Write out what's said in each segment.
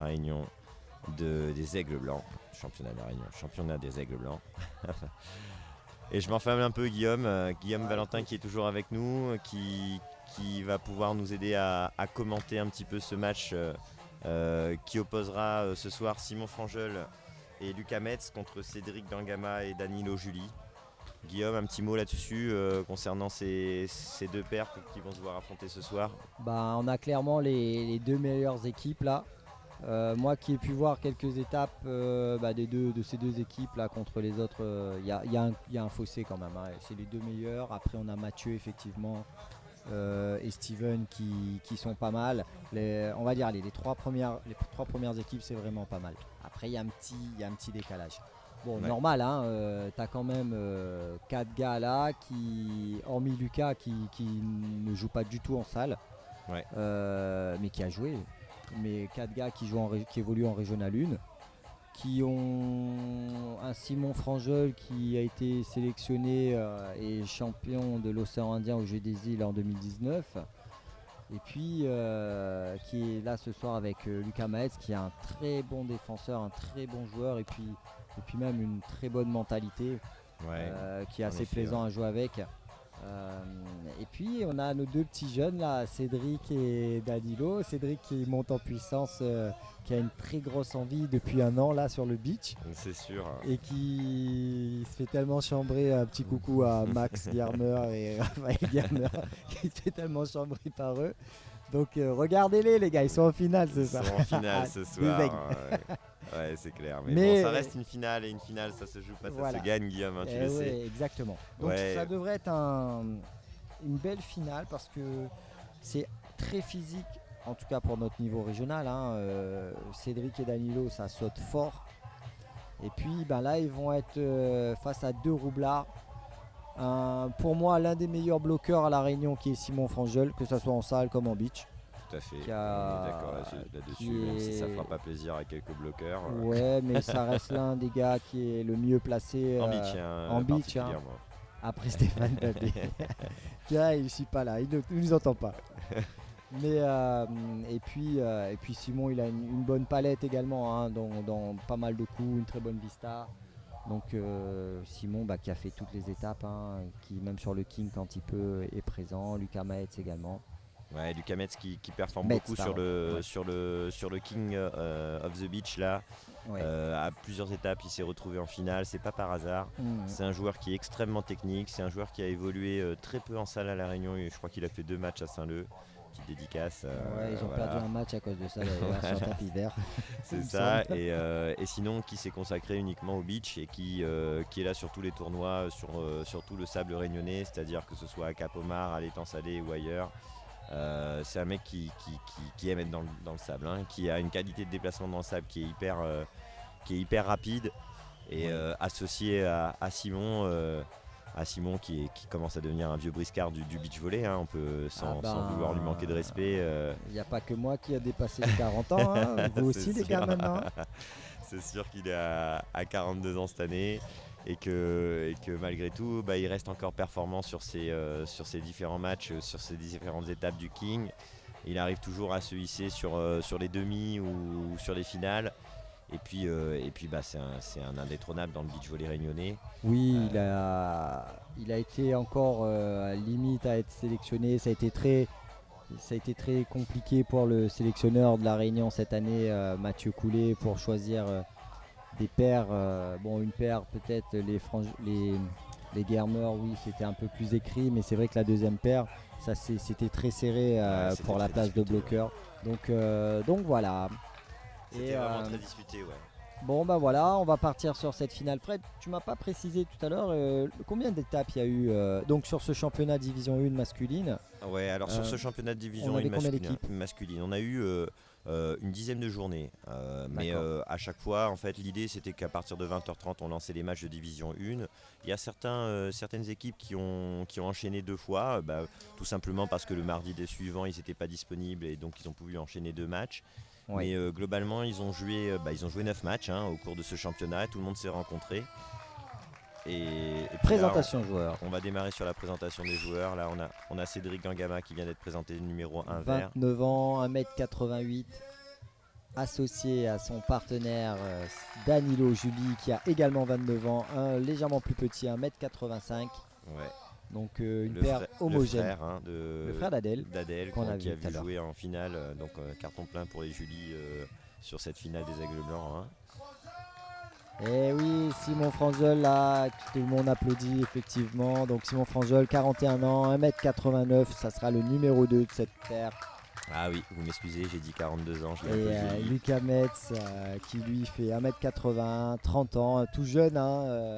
Réunion des Aigles Blancs. Championnat de la Réunion, championnat des Aigles Blancs. Et je m'enflamme un peu Guillaume Valentin qui est toujours avec nous, qui va pouvoir nous aider à commenter un petit peu ce match qui opposera ce soir Simon Franjeul et Lucas Metz contre Cédric Dangama et Danilo Julie. Guillaume, un petit mot là-dessus concernant ces deux paires qui vont se voir affronter ce soir. On a clairement les deux meilleures équipes là. Moi qui ai pu voir quelques étapes de ces deux équipes là contre les autres, il y a un fossé quand même, hein. C'est les deux meilleurs. Après on a Mathieu effectivement et Steven qui sont pas mal. On va dire les trois premières équipes c'est vraiment pas mal. Après il y a un petit décalage. Bon, ouais. Normal, hein, t'as quand même 4 gars là qui, hormis Lucas qui ne joue pas du tout en salle, ouais. Mais qui a joué. Mais 4 gars qui évoluent en Régional 1, qui ont un Simon Franjeul qui a été sélectionné et champion de l'océan Indien au Jeux des îles en 2019. Et puis qui est là ce soir avec Lucas Maetz qui est un très bon défenseur, un très bon joueur et puis même une très bonne mentalité, ouais, qui est assez plaisant à jouer avec. Et puis on a nos deux petits jeunes là, Cédric et Danilo. Cédric qui monte en puissance, qui a une très grosse envie depuis un an là sur le beach. C'est sûr. Et qui se fait tellement chambrer, un petit coucou à Max Germer et Raphaël Germer, qui se fait tellement chambrer par eux. Donc regardez-les les gars, ils sont en finale ce soir. Ils sont en finale ce soir. Ouais, c'est clair. Mais bon, ça reste une finale et une finale, ça se joue pas, voilà. Ça se gagne, Guillaume, hein, tu le sais. Exactement. Donc ça devrait être une belle finale parce que c'est très physique, en tout cas pour notre niveau régional, hein. Cédric et Danilo, ça saute fort. Et puis là, ils vont être face à deux roublards. Pour moi, l'un des meilleurs bloqueurs à La Réunion qui est Simon Franjeul, que ce soit en salle comme en beach. Tout à fait, on est d'accord là-dessus, même si ça fera pas plaisir à quelques bloqueurs. Ouais, mais ça reste l'un des gars qui est le mieux placé en beach, hein. Après Stéphane Babé, qui il réussit pas là, il ne nous entend pas. Mais et puis Simon, il a une bonne palette également, hein, dans pas mal de coups, une très bonne vista. Donc Simon qui a fait toutes les étapes, hein, qui même sur le King quand il peut est présent. Lucas Maetz également. Ouais, Lucas Metz qui performe beaucoup sur le King of the Beach là. Ouais. À plusieurs étapes, il s'est retrouvé en finale, c'est pas par hasard. C'est un joueur qui est extrêmement technique, c'est un joueur qui a évolué très peu en salle à La Réunion. Et je crois qu'il a fait 2 matchs à Saint-Leu. Petite dédicace. Ouais, ils ont perdu un match à cause de ça d'ailleurs sur tapis vert. C'est ça. Et sinon, qui s'est consacré uniquement au beach et qui est là sur tous les tournois, sur tout le sable réunionnais, c'est-à-dire que ce soit à Cap-Omar, à l'Étang Salé ou ailleurs. C'est un mec qui aime être dans le sable, hein, qui a une qualité de déplacement dans le sable qui est hyper rapide et associé à Simon qui commence à devenir un vieux briscard du beach volley, hein, on peut sans vouloir lui manquer de respect. Il n'y a pas que moi qui a dépassé les 40 ans, hein. Vous aussi les gars maintenant. C'est sûr qu'il est à 42 ans cette année. Et que malgré tout, il reste encore performant sur ses différents matchs, sur ses différentes étapes du King. Il arrive toujours à se hisser sur les demi ou sur les finales. Et puis c'est un indétrônable dans le beach volley réunionnais. Oui, il a été encore limite à être sélectionné. Ça a été très compliqué pour le sélectionneur de La Réunion cette année, Mathieu Coulet, pour choisir des paires, une paire peut-être les Germer, oui c'était un peu plus écrit, mais c'est vrai que la deuxième paire c'était très serré pour la place de bloqueur, ouais. Donc voilà. C'était vraiment très disputé, ouais. Bon voilà, on va partir sur cette finale. Fred, tu m'as pas précisé tout à l'heure combien d'étapes il y a eu donc sur ce championnat division 1 masculine. Ouais, alors sur ce championnat de division 1 masculine, on a eu une dizaine de journées, mais à chaque fois en fait l'idée c'était qu'à partir de 20h30 on lançait les matchs de division 1. Il y a certaines équipes qui ont enchaîné 2 fois, tout simplement parce que le mardi des suivants ils n'étaient pas disponibles et donc ils ont pu enchaîner 2 matchs. Ouais. Mais globalement ils ont joué 9 matchs, hein, au cours de ce championnat, tout le monde s'est rencontré. Et présentation là, joueurs. On va démarrer sur la présentation des joueurs. Là, on a Cédric Dangama qui vient d'être présenté numéro 1 vert. 29 ans, 1m88. associé à son partenaire Danilo Julie qui a également 29 ans, légèrement plus petit, 1m85. Ouais. Donc une paire homogène. Le frère d'Adèle qu'on a vu vu jouer en finale. Donc carton plein pour les Julie sur cette finale des Aigles Blancs. Hein. Et oui, Simon Franjol là, tout le monde applaudit effectivement. Donc Simon Franjol, 41 ans, 1m89, ça sera le numéro 2 de cette paire. Ah oui, vous m'excusez, j'ai dit 42 ans. Et Lucas Metz qui lui fait 1m80, 30 ans, tout jeune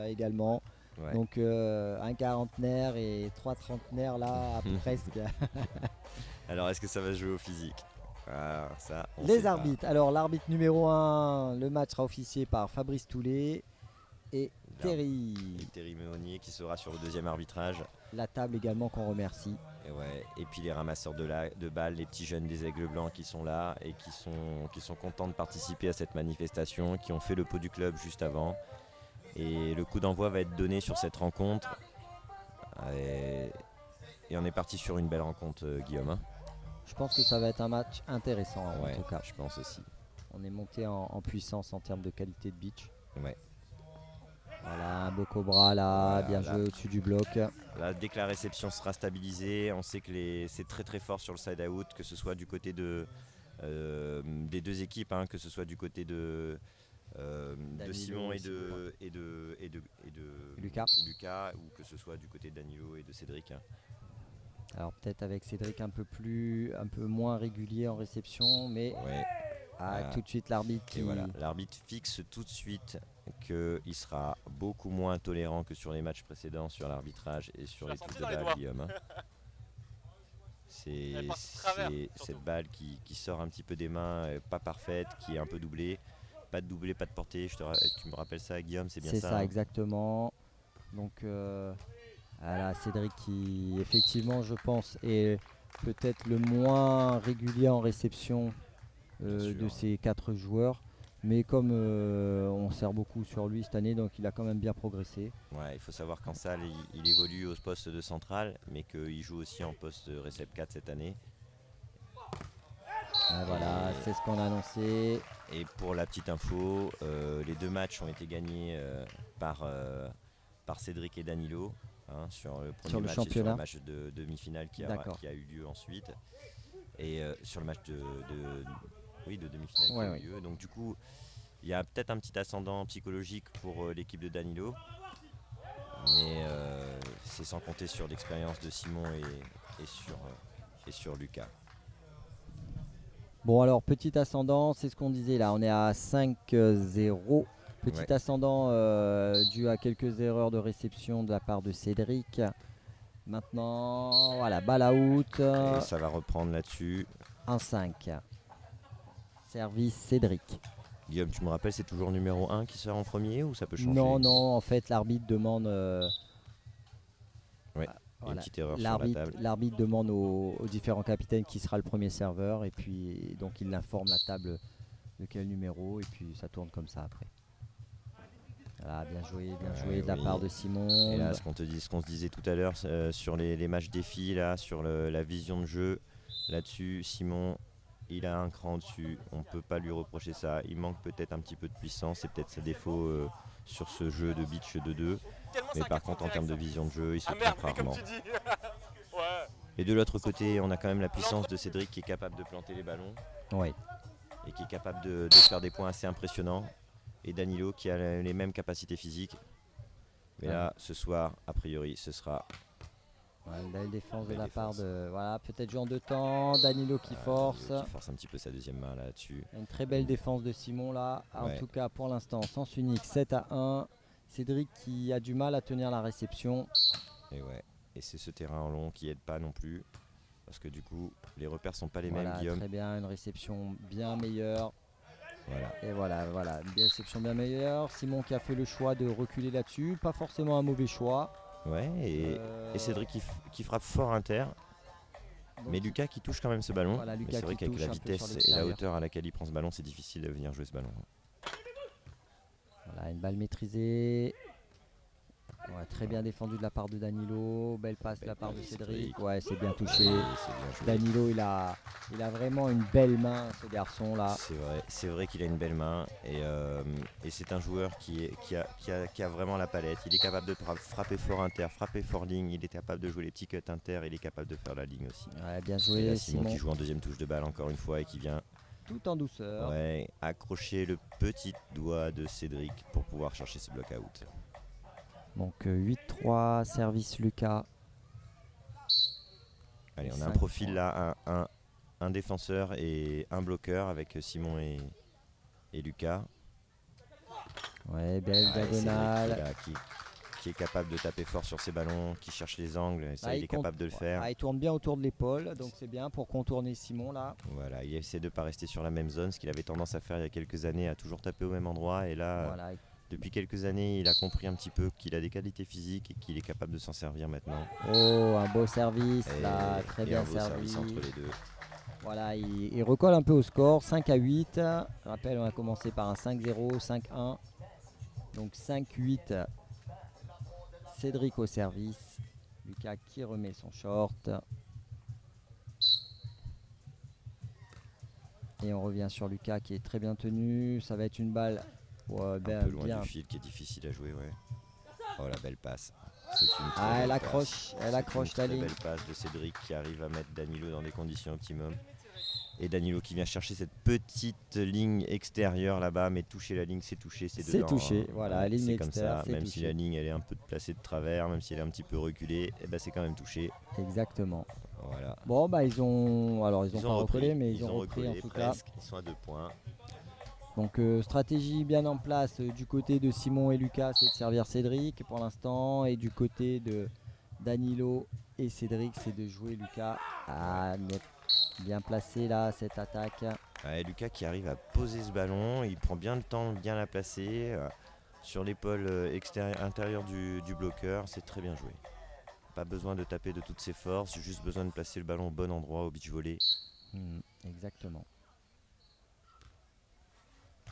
également. Ouais. Donc un quarantenaire et 3 trentenaires là, presque. Alors est-ce que ça va se jouer au physique? Ça, les arbitres. Pas. Alors l'arbitre numéro 1, le match sera officié par Fabrice Toulet et Terry Méonier qui sera sur le deuxième arbitrage. La table également qu'on remercie. Et puis les ramasseurs de balles, les petits jeunes des Aigles Blancs qui sont là et qui sont contents de participer à cette manifestation, qui ont fait le pot du club juste avant. Et le coup d'envoi va être donné sur cette rencontre. Et on est parti sur une belle rencontre, Guillaume. Hein. Je pense que ça va être un match intéressant en tout cas. Je pense aussi. On est monté en puissance en termes de qualité de beach. Ouais. Voilà, un beau cobra là, bien joué au-dessus du bloc. Là, dès que la réception sera stabilisée, on sait que c'est très très fort sur le side out, que ce soit du côté des deux équipes, hein, que ce soit du côté de Simon et de Lucas, ou que ce soit du côté de Danilo et de Cédric. Hein. Alors peut-être avec Cédric un peu moins régulier en réception, mais tout de suite l'arbitre qui... L'arbitre fixe tout de suite qu'il sera beaucoup moins tolérant que sur les matchs précédents sur l'arbitrage et sur les touches de balle, Guillaume. Hein. C'est cette balle qui sort un petit peu des mains, pas parfaite, qui est un peu doublée. Pas de doublé, pas de portée. Tu me rappelles ça, Guillaume, c'est bien ça? C'est ça, exactement. Donc Cédric qui, effectivement, je pense, est peut-être le moins régulier en réception de ces 4 joueurs. Mais comme on sert beaucoup sur lui cette année, donc il a quand même bien progressé. Ouais, il faut savoir qu'en salle, il évolue au poste de central, mais qu'il joue aussi en poste de récep 4 cette année. Voilà, c'est ce qu'on a annoncé. Et pour la petite info, les 2 matchs ont été gagnés par Cédric et Danilo sur le premier match et sur le match de demi-finale qui a eu lieu ensuite. Et sur le match de demi-finale qui a eu lieu. Donc du coup, il y a peut-être un petit ascendant psychologique pour l'équipe de Danilo. Mais c'est sans compter sur l'expérience de Simon et sur Lucas. Bon alors petit ascendant, c'est ce qu'on disait là, on est à 5-0. Petit ascendant dû à quelques erreurs de réception de la part de Cédric. Maintenant, voilà, balle out. Et ça va reprendre là-dessus. 1-5. Service Cédric. Guillaume, tu me rappelles, c'est toujours numéro 1 qui sort en premier ou ça peut changer? Non, en fait l'arbitre demande... Une petite erreur sur la table. L'arbitre demande aux différents capitaines qui sera le premier serveur et puis donc il informe la table de quel numéro et puis ça tourne comme ça après. Voilà, bien joué de la part de Simon. Et là, ce qu'on se disait tout à l'heure sur les matchs défis, là, sur la vision de jeu, là-dessus, Simon, il a un cran dessus. On ne peut pas lui reprocher ça. Il manque peut-être un petit peu de puissance, c'est peut-être ses défauts sur ce jeu de beach de 2. Mais par contre, en termes de vision de jeu, il se trompe rarement. Et de l'autre côté, on a quand même la puissance de Cédric qui est capable de planter les ballons. Oui. Et qui est capable de faire des points assez impressionnants. Et Danilo qui a les mêmes capacités physiques. Mais là, ce soir, a priori, ce sera... Une belle défense de la part de... Voilà, peut-être jouer en 2 temps. Danilo qui force. Danilo qui force un petit peu sa deuxième main là-dessus. Une très belle défense de Simon là. En tout cas, pour l'instant, sens unique, 7-1. Cédric qui a du mal à tenir la réception. Et c'est ce terrain en long qui aide pas non plus. Parce que du coup, les repères sont pas les mêmes, Guillaume. Très bien, une réception bien meilleure. Voilà. Et voilà, une réception bien meilleure. Simon qui a fait le choix de reculer là-dessus. Pas forcément un mauvais choix. Et Cédric qui frappe fort inter. Mais Lucas qui touche quand même ce ballon. Voilà, mais c'est vrai qu'avec la vitesse et la hauteur à laquelle il prend ce ballon, c'est difficile de venir jouer ce ballon. Voilà, une balle maîtrisée. Ouais, très bien défendu de la part de Danilo. Belle passe de la part de Cédric. Cédric. Ouais, c'est bien touché. Et c'est bien joué. Danilo, il a vraiment une belle main, ce garçon là. C'est vrai qu'il a une belle main et c'est un joueur qui a vraiment la palette. Il est capable de frapper fort inter, frapper fort ligne, il est capable de jouer les petits cuts inter, il est capable de faire la ligne aussi. Ouais, bien Et joué là, Simon Simon. qui joue en deuxième touche de balle encore une fois et qui vient Tout en douceur. accrocher le petit doigt de Cédric pour pouvoir chercher ce block out. Donc 8-3, service Lucas. Allez, on a un 5 profil points. là, un défenseur et un bloqueur avec Simon et Lucas. Ouais, belle Ouais, Cédric diagonale. qui est capable de taper fort sur ses ballons, qui cherche les angles, et ça Ah, il est capable de le faire. Ah, il tourne bien autour de l'épaule, donc c'est bien pour contourner Simon là. Voilà, il essaie de ne pas rester sur la même zone, ce qu'il avait tendance à faire il y a quelques années, à toujours taper au même endroit. Et là, Voilà. depuis quelques années, il a compris un petit peu qu'il a des qualités physiques et qu'il est capable de s'en servir maintenant. Oh, un beau service là, très Et bien un beau servi. service entre les deux. Voilà, il recolle un peu au score, 5-8. Je rappelle, on a commencé par un 5-0, 5-1. Donc 5-8. Cédric au service. Lucas qui remet son short. Et on revient sur Lucas qui est très bien tenu. Ça va être une balle Un peu loin du fil qui est difficile à jouer, ouais. Oh la belle passe. C'est une très elle belle accroche, passe. elle accroche C'est la une très ligne. belle passe de Cédric qui arrive à mettre Danilo dans des conditions optimum. Et Danilo qui vient chercher cette petite ligne extérieure là-bas, mais toucher la ligne, c'est touché, c'est C'est dedans. touché, voilà, Ouais, ligne c'est comme extérieure, ça. c'est Même si touché. la ligne elle est un peu placée de travers, même si elle est un petit peu reculée, et ben c'est quand même touché. Exactement. Voilà. Bon, bah ils ont pas recollé, mais ils ont repris en recollé tout cas. presque. Ils sont à 2 points. Donc stratégie bien en place du côté de Simon et Lucas, c'est de servir Cédric pour l'instant. Et du côté de Danilo et Cédric, c'est de jouer Lucas. Ah, bien placé là, cette attaque. Ouais, Lucas qui arrive à poser ce ballon, il prend bien le temps de bien la placer sur l'épaule intérieure du bloqueur, c'est très bien joué. Pas besoin de taper de toutes ses forces, juste besoin de placer le ballon au bon endroit au beach volley. Exactement.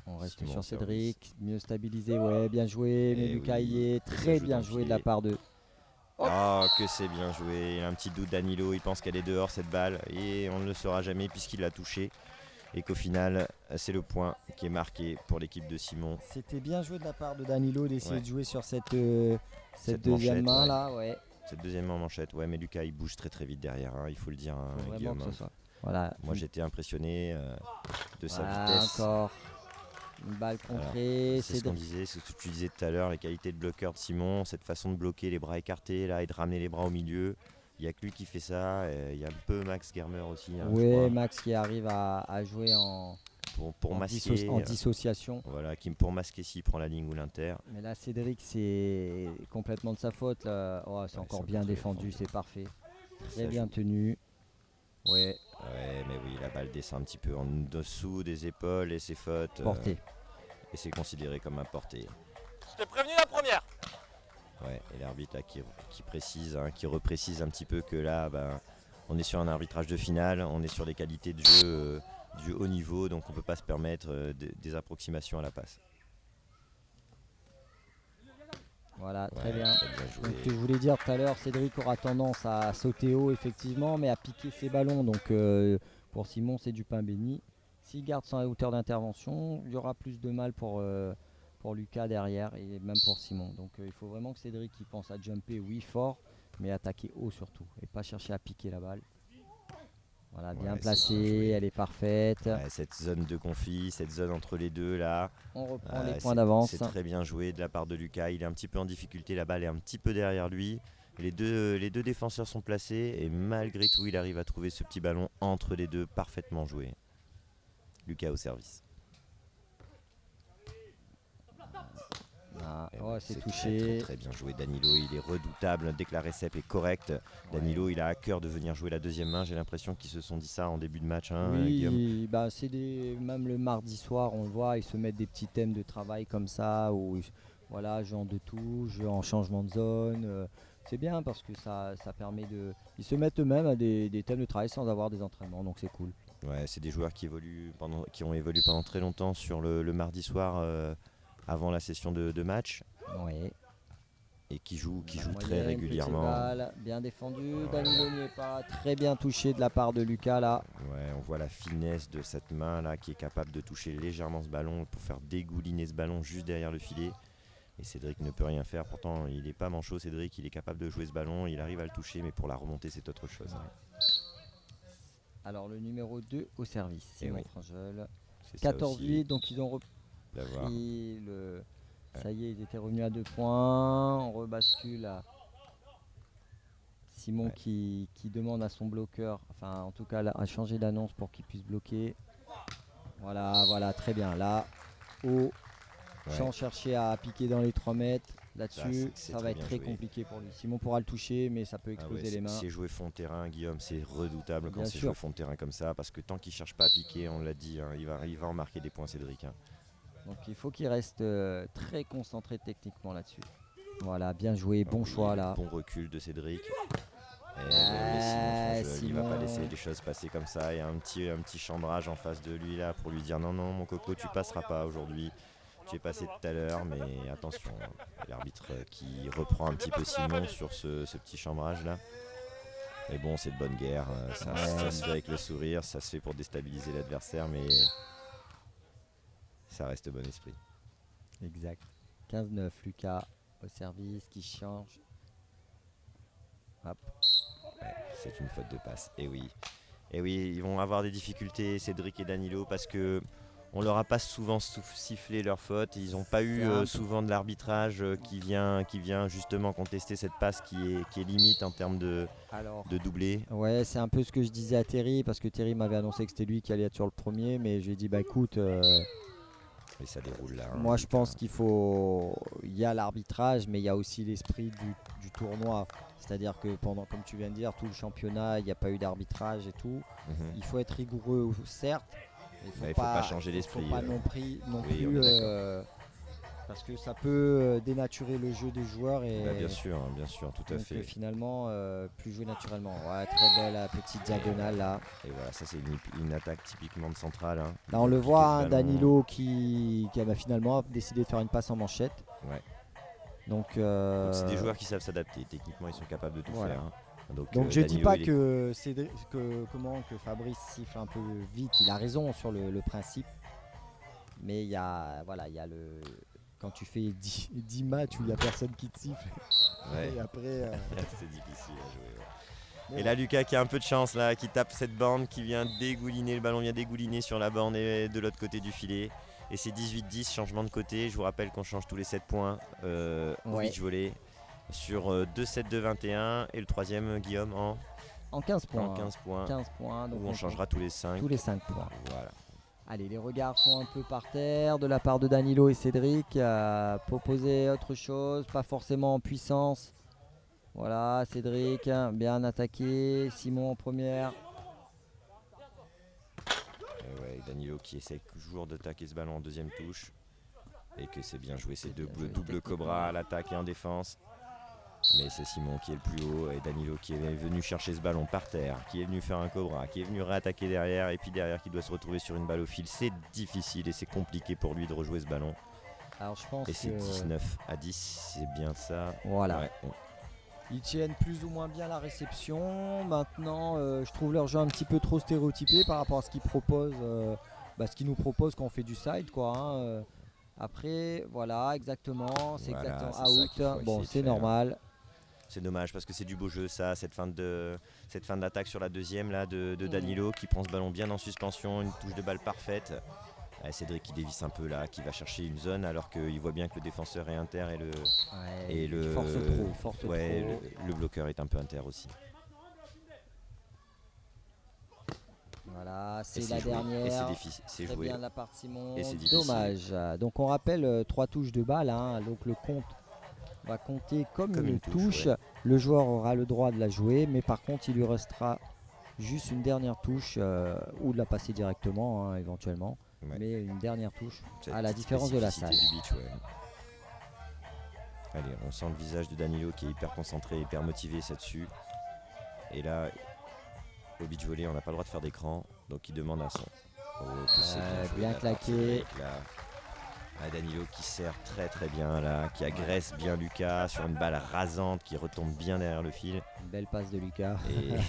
On reste Simon sur service. Cédric, mieux stabilisé, ouais, bien joué. Mais Et Lucas oui, y est, il très ajoute bien un joué de la pied. part de. Oh que c'est bien joué, il a un petit doute Danilo, il pense qu'elle est dehors cette balle et on ne le saura jamais puisqu'il l'a touchée. Et qu'au final, c'est le point qui est marqué pour l'équipe de Simon. C'était bien joué de la part de Danilo d'essayer Ouais. de jouer sur cette Cette deuxième manchette, main ouais. là, ouais. Cette deuxième en manchette, ouais, mais Lucas il bouge très très vite derrière, hein, il faut le dire, hein, Faut vraiment Guillaume. que ce soit. Voilà. Moi j'étais impressionné de sa Voilà, vitesse. encore une balle contrée. C'est ce qu'on disait, c'est ce que tu disais tout à l'heure, les qualités de bloqueur de Simon, cette façon de bloquer les bras écartés là et de ramener les bras au milieu. Il n'y a que lui qui fait ça, il y a un peu Max Germer aussi. Hein, je Oui, crois, Max qui arrive à jouer pour masquer. en dissociation. Voilà, pour masquer s'il prend la ligne ou l'inter. Mais là, Cédric, c'est complètement de sa faute. Là. Oh, c'est encore bien défendu, c'est parfait. Très Ça bien joue. tenu. Ouais, Ouais, mais oui, la balle descend un petit peu en dessous des épaules et c'est faute. porté. Et c'est considéré comme un porté. Je t'ai prévenu la première. Ouais, et l'arbitre là qui précise, hein, qui reprécise un petit peu que là, ben, on est sur un arbitrage de finale, on est sur des qualités de jeu du haut niveau, donc on peut pas se permettre des approximations à la passe. Voilà, Ouais, très bien. joué. Donc, je voulais dire tout à l'heure, Cédric aura tendance à sauter haut, effectivement, mais à piquer ses ballons. Donc, pour Simon, c'est du pain béni. S'il garde sa hauteur d'intervention, il y aura plus de mal pour Lucas derrière et même pour Simon. Donc, il faut vraiment que Cédric il pense à jumper, oui, fort, mais attaquer haut surtout et pas chercher à piquer la balle. Voilà, bien Ouais, c'est bien placée, joué. elle est parfaite. Ouais, cette zone de conflit, cette zone entre les deux là, On reprend les points c'est- d'avance. C'est très bien joué de la part de Lucas. Il est un petit peu en difficulté, la balle est un petit peu derrière lui. Les deux défenseurs sont placés et malgré tout, il arrive à trouver ce petit ballon entre les deux, parfaitement joué. Lucas au service. Ah, Et oh, ouais, c'est très, touché. très bien joué Danilo, il est redoutable dès que la récep est correcte. Danilo, il a à cœur de venir jouer la deuxième main. J'ai l'impression qu'ils se sont dit ça en début de match. Hein, Guillaume. Oui, bah même le mardi soir, on le voit, ils se mettent des petits thèmes de travail comme ça, où voilà, jeu en deux touches, jeu en changement de zone. C'est bien parce que ça permet de. Ils se mettent eux-mêmes à des thèmes de travail sans avoir des entraînements, donc c'est cool. Ouais, c'est des joueurs qui ont évolué pendant très longtemps sur le mardi soir avant la session de match. Ouais. et qui joue La très moyenne, régulièrement. petite balle, bien défendu. Voilà. Danilo n'y est pas. Très bien touché de la part de Lucas là. Ouais, on voit la finesse de cette main là qui est capable de toucher légèrement ce ballon pour faire dégouliner ce ballon juste derrière le filet. Et Cédric ne peut rien faire. Pourtant, il n'est pas manchot, Cédric. Il est capable de jouer ce ballon. Il arrive à le toucher, mais pour la remonter, c'est autre chose. Alors le numéro 2 au service, Simon oui. Frangeul. C'est ça 14-8, aussi donc ils ont d'avoir. repris le. Ça y est, ils étaient revenus à 2 points. On rebascule à Simon Ouais. qui demande à son bloqueur, enfin en tout cas à changer d'annonce pour qu'il puisse bloquer. Voilà, très bien. Là, haut, sans chercher à piquer dans les 3 mètres. Là-dessus, c'est ça très va être bien très joué. compliqué pour lui. Simon pourra le toucher, mais ça peut Ah ouais, exploser les mains. c'est jouer fond de terrain, Guillaume, c'est redoutable quand Bien c'est sûr. jouer fond de terrain comme ça, parce que tant qu'il cherche pas à piquer, on l'a dit, hein, il va en marquer des points, Cédric. Hein. Donc il faut qu'il reste très concentré techniquement là-dessus. Voilà, bien joué, bon Oui, choix là. Bon recul de Cédric. Et Simon Frangeul, il va pas laisser les choses passer comme ça. Il y a un petit chambrage en face de lui là pour lui dire non, mon coco, tu passeras pas aujourd'hui. Tu es passé tout à l'heure, mais attention, l'arbitre qui reprend un petit peu Simon sur ce petit chambrage là. Mais bon, c'est de bonne guerre, ça se fait avec le sourire, ça se fait pour déstabiliser l'adversaire, mais ça reste bon esprit. Exact. 15-9, Lucas au service qui change. Hop. Ouais, c'est une faute de passe. Et oui, ils vont avoir des difficultés, Cédric et Danilo, parce que on leur a pas souvent sifflé leur faute. Ils n'ont pas eu souvent de l'arbitrage qui vient justement contester cette passe qui est limite en termes de doublé. Ouais, c'est un peu ce que je disais à Terry, parce que Terry m'avait annoncé que c'était lui qui allait être sur le premier, mais je lui ai dit bah écoute, Et ça déroule là. Hein, moi je pense qu'il y a l'arbitrage, mais il y a aussi l'esprit du tournoi. C'est-à-dire que pendant, comme tu viens de dire, tout le championnat, il n'y a pas eu d'arbitrage et tout. Il faut être rigoureux, certes. Il ne faut pas changer l'esprit. Il ne faut pas non plus parce que ça peut dénaturer le jeu des joueurs. Et bien sûr, tout à fait. Finalement, plus jouer naturellement. Ouais, très belle petite diagonale là. Et voilà, ça c'est une attaque typiquement de centrale. Hein. Là on le voit, Danilo qui a finalement décidé de faire une passe en manchette. Ouais. Donc c'est des joueurs qui savent s'adapter. Techniquement, ils sont capables de tout faire. Hein. Donc je dis pas que Fabrice siffle un peu vite, il a raison sur le principe. Mais il y a le quand tu fais 10 matchs où il n'y a personne qui te siffle. Et après c'est difficile à jouer. Ouais. Et là Lucas qui a un peu de chance là, qui tape cette borne, qui vient dégouliner, le ballon vient dégouliner sur la borne et de l'autre côté du filet. Et c'est 18-10, changement de côté. Je vous rappelle qu'on change tous les 7 points au beach volley sur 2-7-2-21 et le troisième Guillaume en 15 points. En 15 points. 15 points, donc on changera tous les 5. Tous les 5 points. Voilà. Allez, les regards sont un peu par terre de la part de Danilo et Cédric. Proposer autre chose, pas forcément en puissance. Voilà, Cédric, bien attaqué. Simon en première. Et Danilo qui essaie toujours d'attaquer ce ballon en deuxième touche. Et que c'est bien joué, c'est double cobra à l'attaque et en défense. Mais c'est Simon qui est le plus haut et Danilo qui est venu chercher ce ballon par terre, qui est venu faire un cobra, qui est venu réattaquer derrière et puis derrière qui doit se retrouver sur une balle au fil. C'est difficile et c'est compliqué pour lui de rejouer ce ballon. Alors je pense et c'est 19-10, c'est bien ça. Voilà. Ouais. Ils tiennent plus ou moins bien la réception. Maintenant, je trouve leur jeu un petit peu trop stéréotypé par rapport à ce qu'ils proposent, ce qu'ils nous proposent quand on fait du side, quoi. Hein. Après, voilà, exactement, c'est exactement out. Bon, c'est normal. C'est dommage parce que c'est du beau jeu ça, cette fin d'attaque sur la deuxième là de Danilo qui prend ce ballon bien en suspension, une touche de balle parfaite. Cédric qui dévisse un peu là, qui va chercher une zone alors qu'il voit bien que le défenseur est inter et le force trop. Le bloqueur est un peu inter aussi. Voilà, c'est la dernière. Et c'est difficile, c'est joué. Bien de la part de Simon. Et c'est difficile. Dommage. Donc on rappelle 3 touches de balle. Hein. Donc le compte va compter comme une touche. Ouais. Le joueur aura le droit de la jouer, mais par contre il lui restera juste une dernière touche ou de la passer directement hein, éventuellement. Ouais. Mais une dernière touche à la différence de la salle. Du beach, ouais. Allez, on sent le visage de Danilo qui est hyper concentré, hyper motivé là-dessus. Et là, au beach volley, on n'a pas le droit de faire d'écran, donc il demande à son. Bien claqué. Danilo qui sert très très bien là, qui agresse bien Lucas sur une balle rasante qui retombe bien derrière le fil. Une belle passe de Lucas.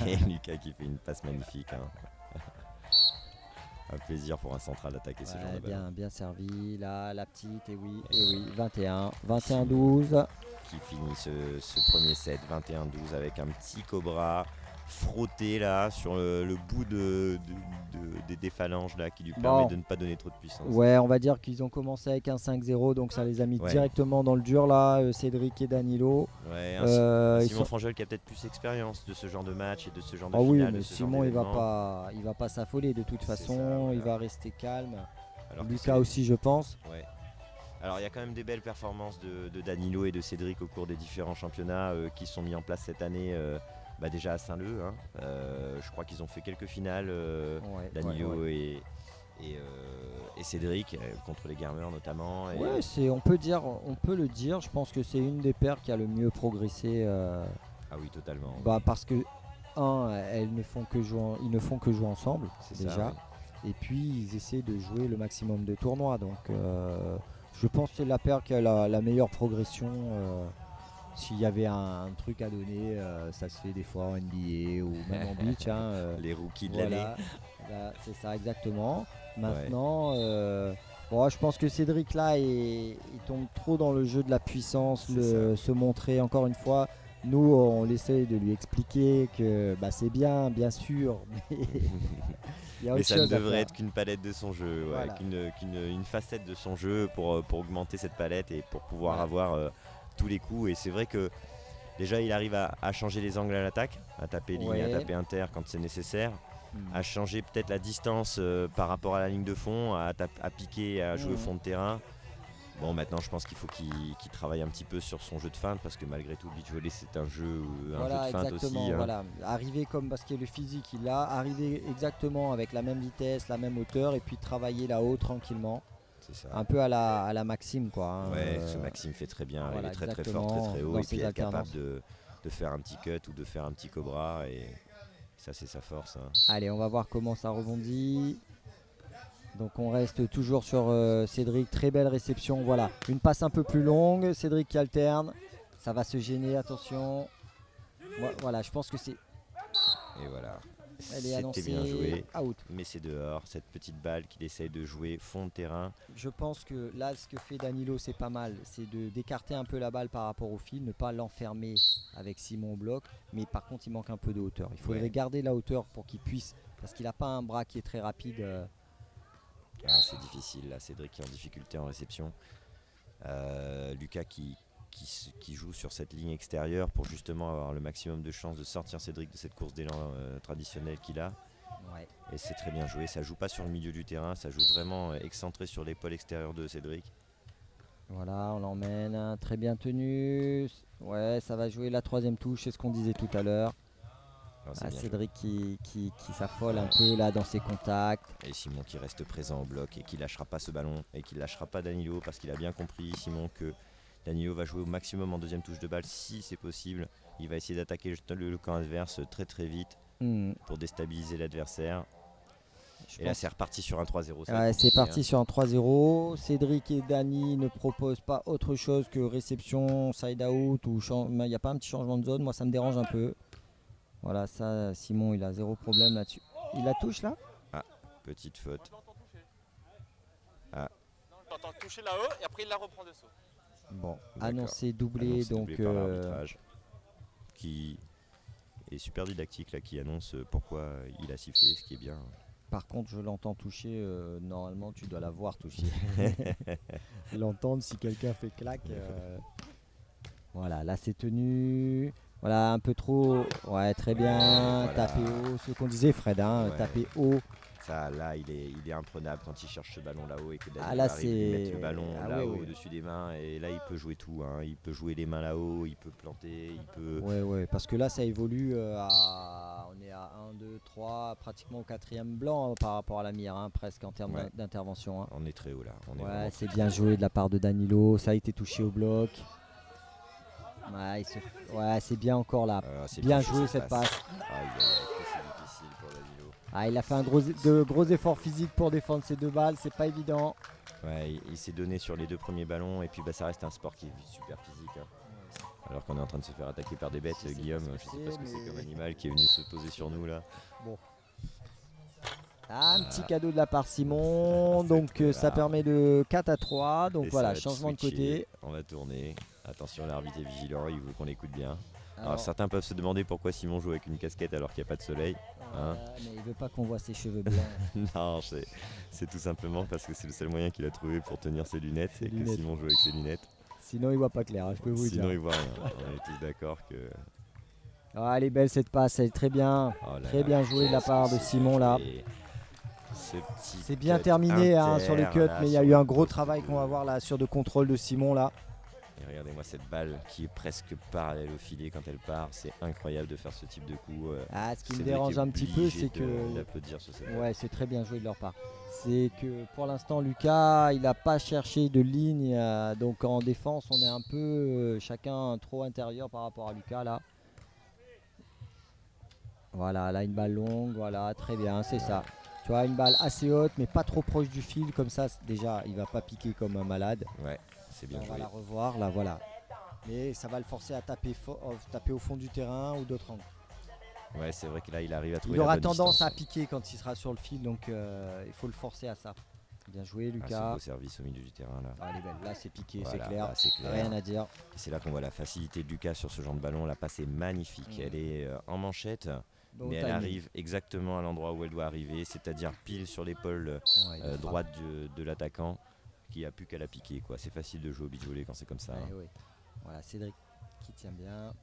Et Lucas qui fait une passe magnifique. Un plaisir pour un central d'attaquer ce genre de ballon. Bien servi, là, la petite, et oui, 21-12. Qui finit ce premier set 21-12 avec un petit Cobra frotté là sur le bout des phalanges là qui lui permet de ne pas donner trop de puissance. Ouais, on va dire qu'ils ont commencé avec un 5-0, donc ça les a mis directement dans le dur là, Cédric et Danilo. Ouais, Simon Frangel qui a peut-être plus d'expérience de ce genre de match et de ce genre de finale. Oui, mais Simon il va pas s'affoler de toute façon, il va rester calme. Alors Lucas aussi je pense. Ouais. Alors il y a quand même des belles performances de Danilo et de Cédric au cours des différents championnats qui sont mis en place cette année. Déjà à Saint-Leu, je crois qu'ils ont fait quelques finales, Danilo et Cédric contre les Gamers notamment. On peut le dire. Je pense que c'est une des paires qui a le mieux progressé. Ah oui, totalement. Parce que ils ne font que jouer ensemble déjà. Ça, et puis ils essaient de jouer le maximum de tournois. Donc je pense que c'est la paire qui a la meilleure progression. S'il y avait un truc à donner, ça se fait des fois en NBA ou même en beach. Les rookies de l'année. C'est ça exactement. Maintenant, je pense que Cédric là, il tombe trop dans le jeu de la puissance, se montrer encore une fois. Nous, on essaie de lui expliquer que c'est bien sûr, mais ça ne devrait être qu'une palette de son jeu, une facette de son jeu pour augmenter cette palette et pour pouvoir avoir tous les coups. Et c'est vrai que déjà il arrive à changer les angles à l'attaque, à taper ligne, à taper inter quand c'est nécessaire, à changer peut-être la distance par rapport à la ligne de fond, à piquer, à jouer au fond de terrain. Bon, maintenant je pense qu'il faut qu'il travaille un petit peu sur son jeu de feinte parce que malgré tout beach volley c'est un jeu de feinte aussi. Arriver comme parce que le physique il a, arriver exactement avec la même vitesse, la même hauteur et puis travailler là-haut tranquillement. Ça. Un peu à la Maxime quoi. Ce Maxime fait très bien, il est très très fort, très très haut et puis il est capable de faire un petit cut ou de faire un petit cobra et ça c'est sa force. Allez, on va voir comment ça rebondit. Donc on reste toujours sur Cédric, très belle réception, voilà, une passe un peu plus longue, Cédric qui alterne, ça va se gêner, attention. Voilà, je pense que c'est... Et voilà. C'était bien joué, out. Mais c'est dehors, cette petite balle qu'il essaye de jouer fond de terrain. Je pense que là, ce que fait Danilo, c'est pas mal. C'est d'écarter un peu la balle par rapport au fil, ne pas l'enfermer avec Simon au bloc. Mais par contre, il manque un peu de hauteur. Il faudrait garder la hauteur pour qu'il puisse, parce qu'il n'a pas un bras qui est très rapide. C'est difficile, là, Cédric qui est en difficulté en réception. Lucas qui joue sur cette ligne extérieure pour justement avoir le maximum de chances de sortir Cédric de cette course d'élan traditionnelle qu'il a. Et c'est très bien joué, ça joue pas sur le milieu du terrain, ça joue vraiment excentré sur l'épaule extérieure de Cédric. Voilà, on l'emmène, très bien tenu. Ouais, ça va jouer la troisième touche, c'est ce qu'on disait tout à l'heure. Cédric qui s'affole un peu là dans ses contacts. Et Simon qui reste présent au bloc et qui lâchera pas ce ballon et qui lâchera pas Danilo parce qu'il a bien compris, Simon, que Danilo va jouer au maximum en deuxième touche de balle si c'est possible. Il va essayer d'attaquer le camp adverse très très vite pour déstabiliser l'adversaire. Là c'est reparti sur un 3-0. C'est parti sur un 3-0. Cédric et Dani ne proposent pas autre chose que réception, side out ou il n'y a pas un petit changement de zone. Moi ça me dérange un peu. Voilà, ça Simon il a zéro problème là-dessus. Il la touche là ? Petite faute. T'entends toucher là-haut et après il la reprend dessous. Bon, annoncé doublé donc par l'arbitrage qui est super didactique là, qui annonce pourquoi il a sifflé, ce qui est bien. Par contre, je l'entends toucher. Normalement, tu dois la voir toucher. L'entendre si quelqu'un fait clac. Voilà, là c'est tenu. Voilà, un peu trop. Ouais, très bien. Voilà. Taper haut. Ce qu'on disait, Fred, taper haut. Ça, là, il est imprenable quand il cherche ce ballon là-haut et que Daniel arrive à mettre le ballon là-haut au-dessus des mains. Et là, il peut jouer tout. Il peut jouer les mains là-haut, il peut planter, il peut... Ouais, parce que là, ça évolue on est à 1, 2, 3, pratiquement au 4e blanc par rapport à la mire, presque en termes d'intervention. On est très haut là. C'est bien joué de la part de Danilo. Ça a été touché au bloc. C'est bien encore là. Bien joué cette passe. C'est difficile pour Danilo. Il a fait de gros efforts physiques pour défendre ces deux balles, c'est pas évident. Ouais, il s'est donné sur les 2 premiers ballons et puis ça reste un sport qui est super physique. Hein. Alors qu'on est en train de se faire attaquer par des bêtes, Je sais Guillaume, pas je ce sais que pas ce que c'est, c'est comme mais- animal qui est venu se poser sur nous là. Un petit cadeau de la part Simon, donc très ça rare. permet de 4-3, donc Et ça voilà, va être changement de switché, côté. On va tourner. Attention, l'arbitre est vigilant, il veut qu'on écoute bien. Alors Alors, certains peuvent se demander pourquoi Simon joue avec une casquette alors qu'il n'y a pas de soleil. Hein. mais il veut pas qu'on voit ses cheveux blancs. Non, c'est tout simplement parce que c'est le seul moyen qu'il a trouvé pour tenir ses lunettes Ses et que lunettes. Simon joue avec ses lunettes. Sinon il voit pas clair, hein, je peux vous Sinon dire. il voit rien. On est tous d'accord que... Ah, elle est belle cette passe, elle est très bien. Oh là Très là, bien joué de la qu'est-ce part que de c'est Simon là. joué. Ce petit C'est bien cut terminé hein, inter, sur le cut, là, mais il y a sur eu le un gros poste travail de- qu'on va voir là sur de contrôle de Simon là. Et regardez-moi cette balle qui est presque parallèle au filet quand elle part. C'est incroyable de faire ce type de coup. Ah, ce qui me Cédric dérange est un petit peu, obligé c'est que d'applaudir sur cette ouais, c'est très bien joué de leur part. C'est que pour l'instant, Lucas, il n'a pas cherché de ligne. Donc en défense, on est un peu chacun trop intérieur par rapport à Lucas là. Voilà, là une balle longue, voilà, très bien, c'est ça. Tu vois, une balle assez haute, mais pas trop proche du fil, comme ça, déjà, il va pas piquer comme un malade. Ouais, c'est bien On va joué. la revoir, là, voilà. Mais ça va le forcer à taper, taper au fond du terrain ou d'autres angles. Ouais, c'est vrai que là, il arrive à trouver Il la aura bonne tendance distance. à piquer quand il sera sur le fil, donc il faut le forcer à ça. Bien joué, Ah, ce Lucas. beau service au milieu du terrain là. Ah, elle est belle. Là, c'est piqué, Voilà, c'est clair. là, c'est clair. Rien à dire. Et c'est là qu'on voit la facilité de Lucas sur ce genre de ballon. La passe est magnifique. Mm. Elle est en manchette, Bon mais elle timing. arrive exactement à l'endroit où elle doit arriver, c'est-à-dire pile sur l'épaule Ouais, il frappe. droite de l'attaquant qui a plus qu'à la piquer. Quoi. C'est facile de jouer au beach volley quand c'est comme ça. Ouais, hein. ouais. Voilà, Cédric qui tient bien.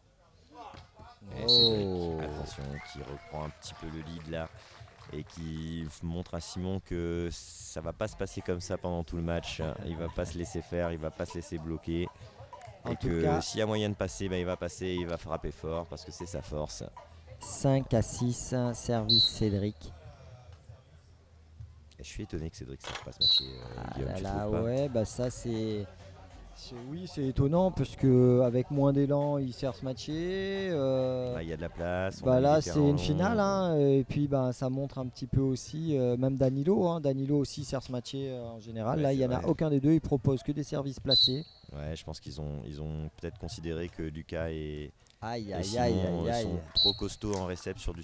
Et Oh. Cédric, attention, qui reprend un petit peu le lead là et qui montre à Simon que ça va pas se passer comme ça pendant tout le match. Il va pas se laisser faire, il va pas se laisser bloquer. En Et tout que cas- s'il y a moyen de passer, il va passer, il va frapper fort parce que c'est sa force. 5-6, service Cédric. Et je suis étonné que Cédric ne sache pas se matcher. Ah Guillaume, là tu là, trouves pas ouais, bah ça oui, c'est étonnant parce que avec moins d'élan, il sert se matcher. Là, il y a de la place. on Bah a là, des c'est terrains une longs. finale, hein, et puis bah, ça montre un petit peu aussi, même Danilo. Danilo aussi sert se matcher en général. Ouais, Là, il c'est n'y en a vrai. aucun des deux. Il propose que des services placés. Ouais, je pense qu'ils ont peut-être considéré que Lucas et Aïe, Et aïe, Simon aïe, aïe, aïe. sont trop costauds en réception sur du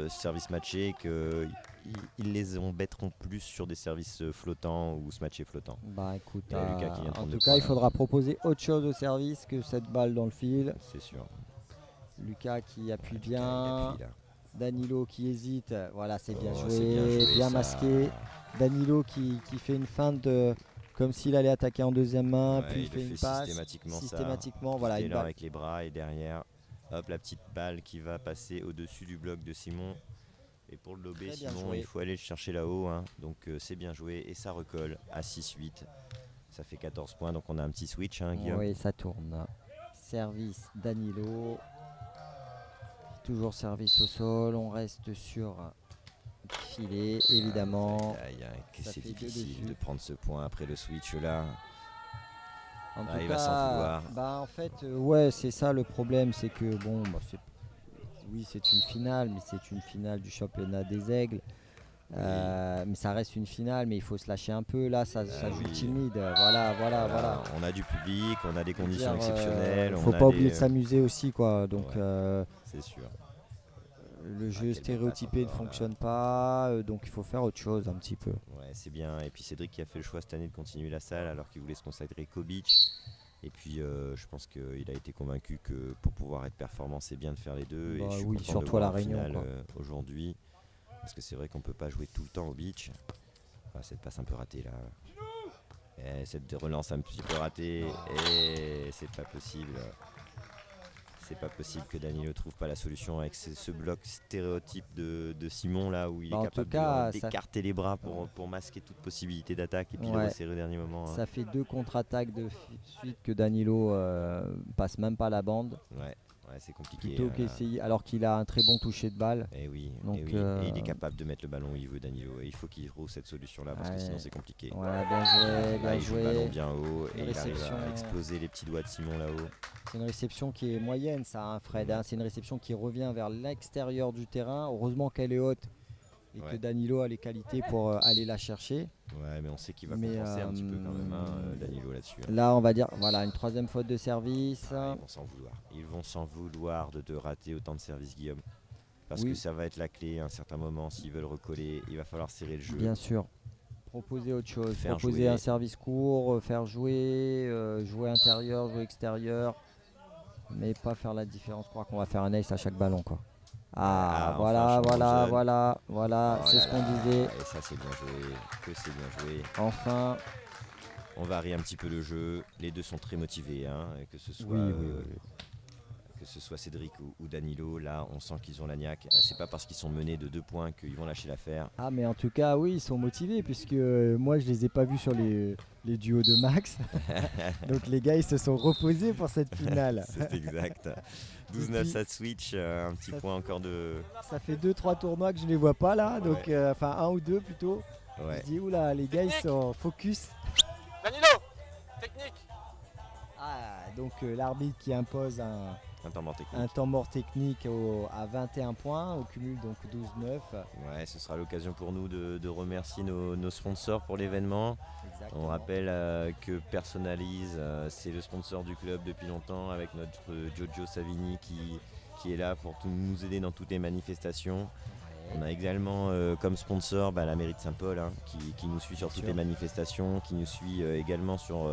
service matché et qu'ils les embêteront plus sur des services flottants ou se matcher flottant. Bah écoute, Il y a Lucas qui vient de en prendre tout le cas, point, il là. faudra proposer autre chose au service que cette balle dans le fil. C'est sûr. Lucas qui appuie Lucas, il bien. appuie, là. Danilo qui hésite. Voilà, c'est bien Oh, joué, c'est bien ça. masqué. Danilo qui fait une feinte comme s'il allait attaquer en deuxième main, Ouais, puis il il fait le une fait passe. systématiquement, Systématiquement, ça. voilà, Petit une élan balle. avec les bras et derrière, hop, la petite balle qui va passer au-dessus du bloc de Simon. Et pour le lober, Très bien Simon, joué. il faut aller le chercher là-haut. Hein. Donc c'est bien joué et ça recolle à 6-8. Ça fait 14 points, donc on a un petit switch, hein, Guillaume. Oui, ça tourne. Service Danilo. Toujours service au sol. On reste sur filet, évidemment. Aïe, aïe, aïe, que Ça c'est fait deux difficile dessus. de prendre ce point après le switch là. En Ah, tout il cas, va s'en vouloir. bah en fait, ouais, c'est ça le problème, c'est que bon, bah, oui, c'est une finale, mais c'est une finale du championnat des Aigles. Mais ça reste une finale, mais il faut se lâcher un peu. Là, ça joue oui. timide. Voilà. On a du public, on a des conditions Je veux dire, exceptionnelles. faut on a pas oublier des- de s'amuser aussi, quoi. Donc, Ouais. C'est sûr. le jeu quelle stéréotypé belle ne passe encore, fonctionne pas, donc il faut faire autre chose un petit peu. Ouais, c'est bien. Et puis Cédric qui a fait le choix cette année de continuer la salle alors qu'il voulait se consacrer qu'au beach. Et puis je pense qu'il a été convaincu que pour pouvoir être performant, c'est bien de faire les deux. Bah et je suis oui, content surtout de voir à La en Réunion, finale, quoi. aujourd'hui. Parce que c'est vrai qu'on peut pas jouer tout le temps au beach. Ah, cette passe un peu ratée là. Et cette relance un petit peu ratée. Et c'est pas possible. C'est pas possible que Danilo trouve pas la solution avec ce bloc stéréotype de Simon là où il Bah, est en capable tout cas, d'écarter les bras pour masquer toute possibilité d'attaque et puis de Ouais. resserrer au dernier moment. hein. Ça fait 2 contre-attaques de suite que Danilo passe même pas la bande. Ouais, c'est compliqué. Plutôt là. qu'essayer, alors qu'il a un très bon toucher de balle. Et oui, Donc, et oui. Et il est capable de mettre le ballon où il veut, Danilo. Et il faut qu'il trouve cette solution-là parce que Ouais. sinon c'est compliqué. Voilà, bien joué, Là, bien il joue le ballon joué. bien haut et Une il arrive réception. à exploser les petits doigts de Simon là-haut. C'est une réception qui est moyenne, ça, hein, Fred. hein. C'est une réception qui revient vers l'extérieur du terrain. Heureusement qu'elle est haute et Ouais. que Danilo a les qualités pour aller la chercher. Ouais, mais on sait qu'il va Mais, compenser un petit peu quand même, Danilo là-dessus. Là, on va dire, voilà, une troisième faute de service. Ah, ils vont s'en vouloir. Ils vont s'en vouloir de te rater autant de services, Guillaume. Parce Oui. que ça va être la clé à un certain moment. S'ils veulent recoller, il va falloir serrer le jeu. Bien sûr. Proposer autre chose. Faire Proposer jouer. un service court, faire jouer, jouer intérieur, jouer extérieur. Mais pas faire la différence, croire qu'on va faire un ace à chaque ballon, quoi. Ah, enfin, Voilà, changement voilà, jeune. voilà, Oh c'est là ce qu'on là, disait. Et ça, c'est bien joué. Que c'est bien joué. Enfin, On varie un petit peu le jeu. Les deux sont très motivés, hein, que ce soit, oui. que ce soit Cédric ou Danilo. Là, on sent qu'ils ont la niaque. C'est pas parce qu'ils sont menés de 2 points qu'ils vont lâcher l'affaire. Ah, mais en tout cas, oui, ils sont motivés puisque moi, je les ai pas vus sur les duos de Max. Donc les gars, ils se sont reposés pour cette finale. C'est exact. 12-9, ça switch. Un petit point encore de. Ça fait 2-3 tournois que je les vois pas là, donc enfin un ou deux plutôt. Ouais. Je dis oula, les gars, ils sont focus. Danilo, technique. Ah, donc l'arbitre qui impose Un temps mort technique. un temps mort technique à 21 points, au cumul donc 12-9. Ouais, ce sera l'occasion pour nous de remercier nos sponsors pour l'événement. Exactement. On rappelle que Personalise, c'est le sponsor du club depuis longtemps avec notre Jojo Savini qui est là pour nous aider dans toutes les manifestations. On a également comme sponsor la mairie de Saint-Paul qui nous suit sur Bien toutes sûr. les manifestations, qui nous suit également sur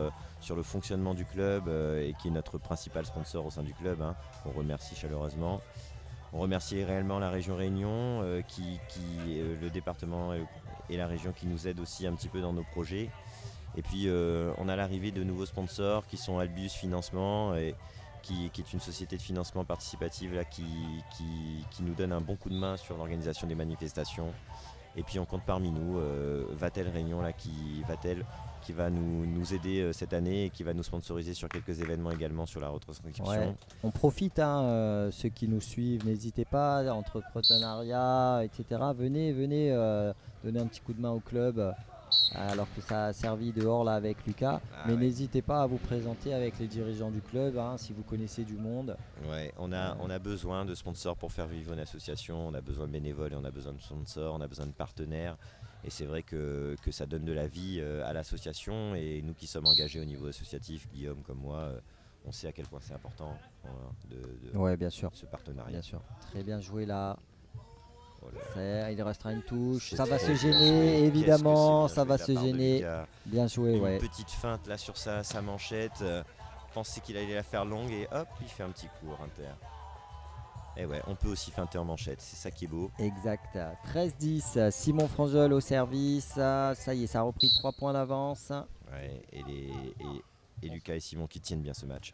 le fonctionnement du club et qui est notre principal sponsor au sein du club. On remercie chaleureusement. On remercie réellement la région Réunion, le département et la région qui nous aident aussi un petit peu dans nos projets. Et puis on a l'arrivée de nouveaux sponsors qui sont Albius Financement et qui est une société de financement participative là, qui nous donne un bon coup de main sur l'organisation des manifestations. Et puis on compte parmi nous Vatel Réunion là, qui va nous aider cette année et qui va nous sponsoriser sur quelques événements également sur la retranscription. Ouais. On profite, ceux qui nous suivent, n'hésitez pas, entrepreneuriat, etc. Venez donner un petit coup de main au club. Alors que ça a servi dehors là avec Lucas, mais ouais. n'hésitez pas à vous présenter avec les dirigeants du club si vous connaissez du monde. Ouais, on a besoin de sponsors pour faire vivre une association, on a besoin de bénévoles et on a besoin de sponsors, on a besoin de partenaires. Et c'est vrai que ça donne de la vie à l'association et nous qui sommes engagés au niveau associatif, Guillaume comme moi, on sait à quel point c'est important Ouais, bien sûr. ce partenariat. Bien sûr. Très bien joué là. Oh là là. Il restera une touche. C'est Ça va très se bien gêner, joué. évidemment. Qu'est-ce que c'est Ça bien va joué de se la part de gêner. Lucas. Bien joué, Une ouais. petite feinte là sur sa manchette. Pensait qu'il allait la faire longue et hop, il fait un petit court inter. Et ouais, on peut aussi feinter en manchette, c'est ça qui est beau. Exact. 13-10. Simon Franjol au service. Ça y est, ça a repris 3 points d'avance. Ouais, et Lucas et Simon qui tiennent bien ce match.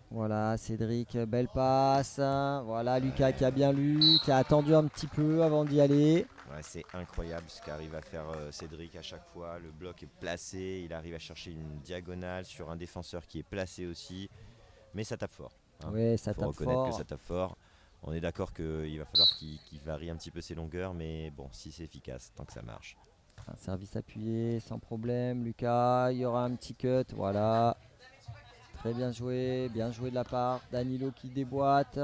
Voilà, Cédric, belle passe. Voilà, Lucas qui a bien lu, qui a attendu un petit peu avant d'y aller. Ouais, c'est incroyable ce qu'arrive à faire Cédric à chaque fois. Le bloc est placé, il arrive à chercher une diagonale sur un défenseur qui est placé aussi. Mais ça tape fort. Oui, ça Faut tape reconnaître fort. que ça tape fort. On est d'accord qu'il va falloir qu'il varie un petit peu ses longueurs, mais bon, si c'est efficace, tant que ça marche. Un service appuyé, sans problème. Lucas, il y aura un petit cut. Voilà. Très bien joué de la part. Danilo qui déboîte.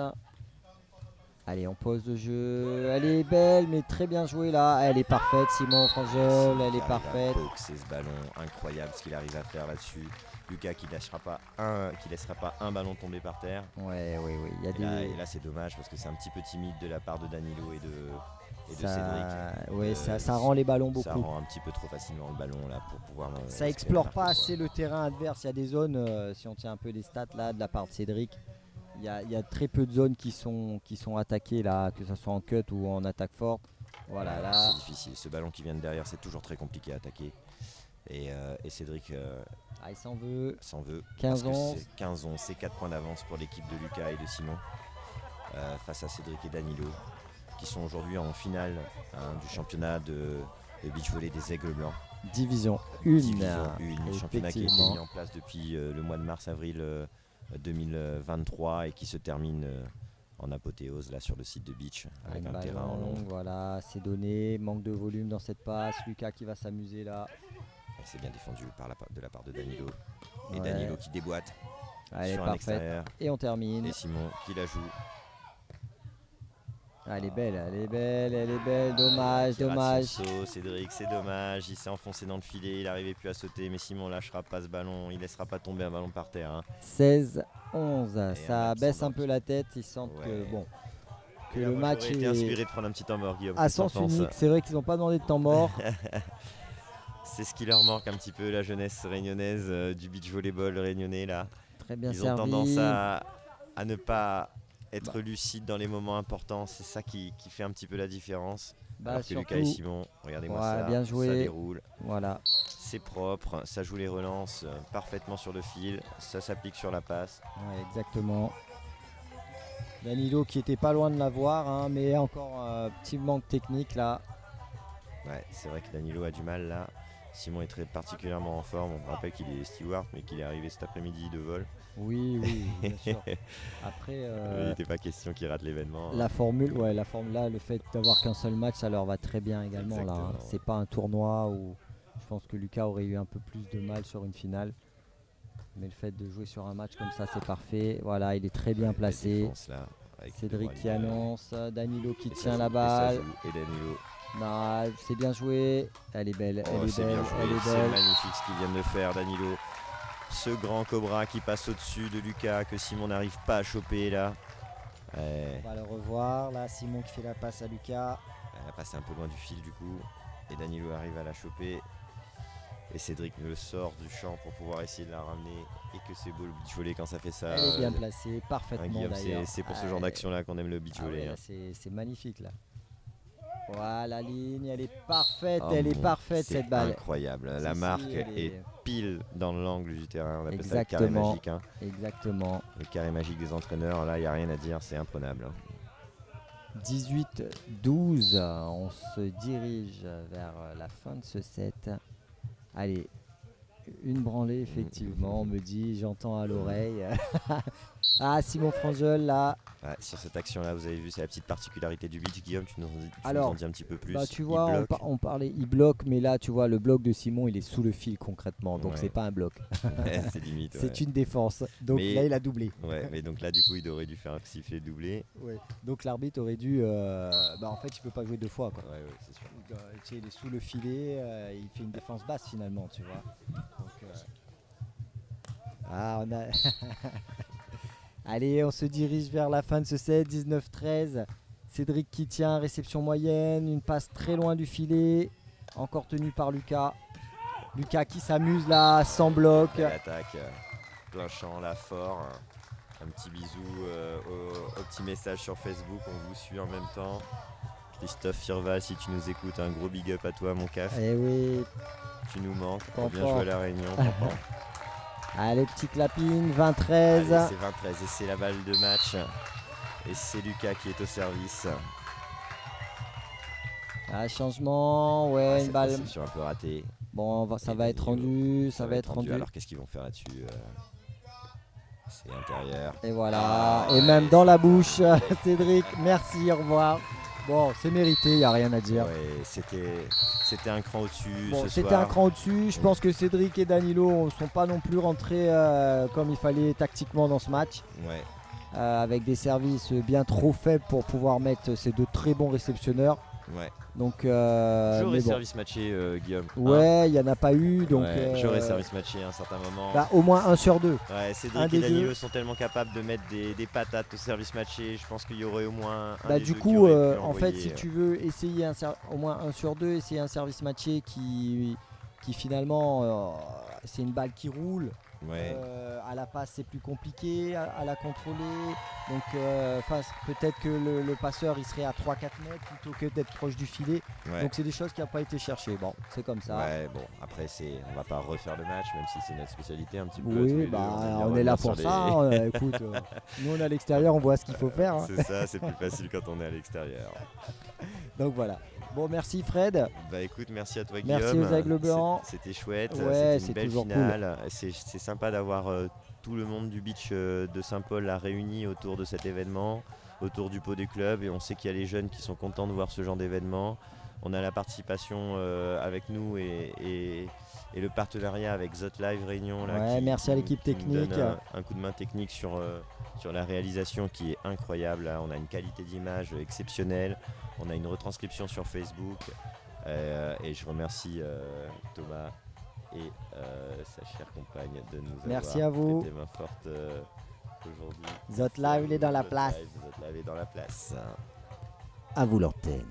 Allez, on pose le jeu. Elle est belle, mais très bien jouée là. Elle est parfaite, Simon Frangel. Elle est parfaite. C'est ce ballon incroyable ce qu'il arrive à faire là-dessus. Lucas qui laissera pas un ballon tomber par terre. Ouais, oui. Il y a Et là, c'est dommage parce que c'est un petit peu timide de la part de Danilo et de Cédric. Ouais, ça rend les ballons beaucoup. Ça rend un petit peu trop facilement le ballon là pour pouvoir. Ça explore pas assez le terrain adverse. Il y a des zones, si on tient un peu les stats là de la part de Cédric, il y a très peu de zones qui sont attaquées là, que ce soit en cut ou en attaque forte. Voilà, là. C'est difficile. Ce ballon qui vient de derrière, c'est toujours très compliqué à attaquer. Et Cédric Il s'en veut. s'en veut. 15-11. C'est 15-11, c'est 4 points d'avance pour l'équipe de Lucas et de Simon face à Cédric et Danilo qui sont aujourd'hui en finale du championnat de beach volley des Aigles Blancs. Division 1. Division 1, championnat qui a été mis en place depuis le mois de mars-avril 2023 et qui se termine en apothéose là sur le site de beach avec un terrain en long. Voilà, c'est donné. Manque de volume dans cette passe. Lucas qui va s'amuser là. Et c'est bien défendu de la part de Danilo. Et Ouais. Danilo qui déboîte Elle est sur un parfaite. extérieur. Et on termine. Et Simon qui la joue. Ah, elle est belle, elle est belle, elle est belle. Dommage, Qui rate dommage. son saut, Cédric, c'est dommage. Il s'est enfoncé dans le filet, il n'arrivait plus à sauter. Mais Simon lâchera pas ce ballon, il laissera pas tomber un ballon par terre. Hein. 16-11. un Ça absent baisse dans un peu la tête. Ils sentent que, Ouais. bon, que Et là, le moi, match j'aurais été est inspiré de prendre un petit temps mort, Guillaume. à qu'est-ce que t'en sens penses unique. C'est vrai qu'ils n'ont pas demandé de temps mort. C'est ce qui leur manque un petit peu, la jeunesse réunionnaise du beach volleyball réunionnais là. Très bien Ils ont servi. tendance à ne pas être lucides dans les moments importants. C'est ça qui fait un petit peu la différence. Bah, Alors que Lucas et Simon, regardez-moi Ouais, ça, bien joué. ça déroule, Voilà. c'est propre, ça joue les relances parfaitement sur le fil, ça s'applique sur la passe. Ouais, exactement. Danilo qui était pas loin de l'avoir, hein, mais encore un petit manque technique là. Ouais, c'est vrai que Danilo a du mal là. Simon est très particulièrement en forme. On rappelle qu'il est steward, mais qu'il est arrivé cet après-midi de vol. Oui, oui, bien sûr. Après, Il n'était pas question qu'il rate l'événement. la formule là, le fait d'avoir qu'un seul match, ça leur va très bien également là. Hein. Exactement. C'est pas un tournoi où je pense que Lucas aurait eu un peu plus de mal sur une finale. Mais le fait de jouer sur un match comme ça, c'est parfait. Voilà, il est très bien La placé. défense, là, avec Cédric les qui bras libérés. annonce, Danilo qui Et ça tient joue, la et ça balle. joue, et Danilo. Non, c'est bien joué. Elle est belle, Oh, elle est c'est belle, bien joué, elle est c'est belle. magnifique ce qu'ils viennent de faire, Danilo. Ce grand cobra qui passe au-dessus de Lucas, que Simon n'arrive pas à choper là. Ouais, On va le revoir. Là, Simon qui fait la passe à Lucas. elle a passé un peu loin du fil du coup. Et Danilo arrive à la choper. Et Cédric le sort du champ pour pouvoir essayer de la ramener. Et que c'est beau le beach volley quand ça fait ça. Elle est bien placée, Hein, parfaitement Guillaume, d'ailleurs. c'est pour ce genre d'action là qu'on aime le beach Ah volley. ouais, là, hein. c'est magnifique là. Voilà, la ligne, elle est parfaite, Oh elle est mon- parfaite c'est cette balle. incroyable. La Si, marque elle est pile dans l'angle du terrain. On appelle ça le carré Exactement. magique. hein. Exactement. Le carré magique des entraîneurs, là, il n'y a rien à dire, c'est imprenable. hein. 18-12, on se dirige vers la fin de ce set. Allez, une branlée effectivement, on me dit, j'entends à l'oreille. Ah, Simon Frangel là. Ouais, sur cette action-là, vous avez vu, c'est la petite particularité du beach. Guillaume, tu nous Alors, en dis un petit peu plus. Bah, tu Il vois, bloque. on parlait, il bloque, mais là, tu vois, le bloc de Simon, il est sous le fil concrètement, donc Ouais. c'est pas un bloc, Ouais, c'est limite. c'est une défense. Donc Mais- là, il a doublé. Ouais, mais donc là, du coup, il aurait dû faire un sifflet doublé. Ouais. Donc l'arbitre aurait dû, bah en fait, il peut pas jouer deux fois, quoi. Ouais, c'est sûr. Tu sais, il est sous le filet, il fait une défense basse finalement, tu vois. Donc, ah, on a. Allez, on se dirige vers la fin de ce set, 19-13. Cédric qui tient, réception moyenne, une passe très loin du filet, encore tenue par Lucas. Lucas qui s'amuse là, sans bloc. Belle attaque, plein champ, là, fort. Un petit bisou au petit message sur Facebook, on vous suit en même temps. Christophe Firval, si tu nous écoutes, un gros big up à toi, mon caf. Eh oui, Tu nous manques, pour bien Pampan. jouer à la Réunion. Pampan. allez, petit clapping, Allez, 20-13. c'est 20-13 et c'est la balle de match. Et c'est Lucas qui est au service. Ah, changement, ouais, une Cette balle. réception un peu ratée. Bon, ça Et va être Danilo, rendu, ça va être rendu. Alors qu'est-ce qu'ils vont faire là-dessus C'est intérieur. Et voilà, Ah, et ouais, même dans c'est la pas bouche, mal. Cédric, merci, au revoir. Bon, c'est mérité, il n'y a rien à dire. Ouais, c'était un cran au-dessus Bon, ce c'était soir. un cran au-dessus. Je pense que Cédric et Danilo ne sont pas non plus rentrés comme il fallait tactiquement dans ce match. Ouais. Avec des services bien trop faibles pour pouvoir mettre ces deux très bons réceptionneurs. Ouais. Donc, J'aurais mais bon. service matché, Guillaume. Ouais, il n'y en a pas eu. Donc, Ouais, j'aurais service matché à un certain moment. bah, au moins un sur deux. Ouais, un Cédric des et Danilo deux. sont tellement capables de mettre des patates au service matché. Je pense qu'il y aurait au moins un Bah, des du deux qui coup, aurait pu en fait, envoyer, si tu veux essayer au moins un sur deux, essayer un service matché qui finalement, c'est une balle qui roule. Ouais. À la passe, c'est plus compliqué à la contrôler. Donc, peut-être que le passeur il serait à 3-4 mètres plutôt que d'être proche du filet. Ouais. Donc, c'est des choses qui n'ont pas été cherchées. Bon, c'est comme ça. Ouais, bon, après, on va pas refaire le match, même si c'est notre spécialité un petit peu. tous Oui, les deux. bah, aime bien on est là revenir pour sur ça. Écoute, nous on est à l'extérieur, on voit ce qu'il faut faire. hein. C'est ça, c'est plus facile quand on est à l'extérieur. Donc voilà. Bon, merci Fred. Bah écoute, merci à toi Merci Guillaume. aux Aigles Blancs. C'était chouette, Ouais, c'était c'est une belle toujours cool. finale. C'est sympa d'avoir tout le monde du beach de Saint-Paul là, réuni autour de cet événement, autour du pot des clubs. Et on sait qu'il y a les jeunes qui sont contents de voir ce genre d'événement. On a la participation avec nous et le partenariat avec Zot Live Réunion. Là, Ouais, merci à l'équipe qui nous technique. donne un coup de main technique sur la réalisation qui est incroyable. Là, on a une qualité d'image exceptionnelle. On a une retranscription sur Facebook. Et je remercie Thomas et sa chère compagne de nous Merci avoir à vous. prêté main forte aujourd'hui. Zot Live, il est dans la place. Zot Live est dans la place. À vous l'antenne.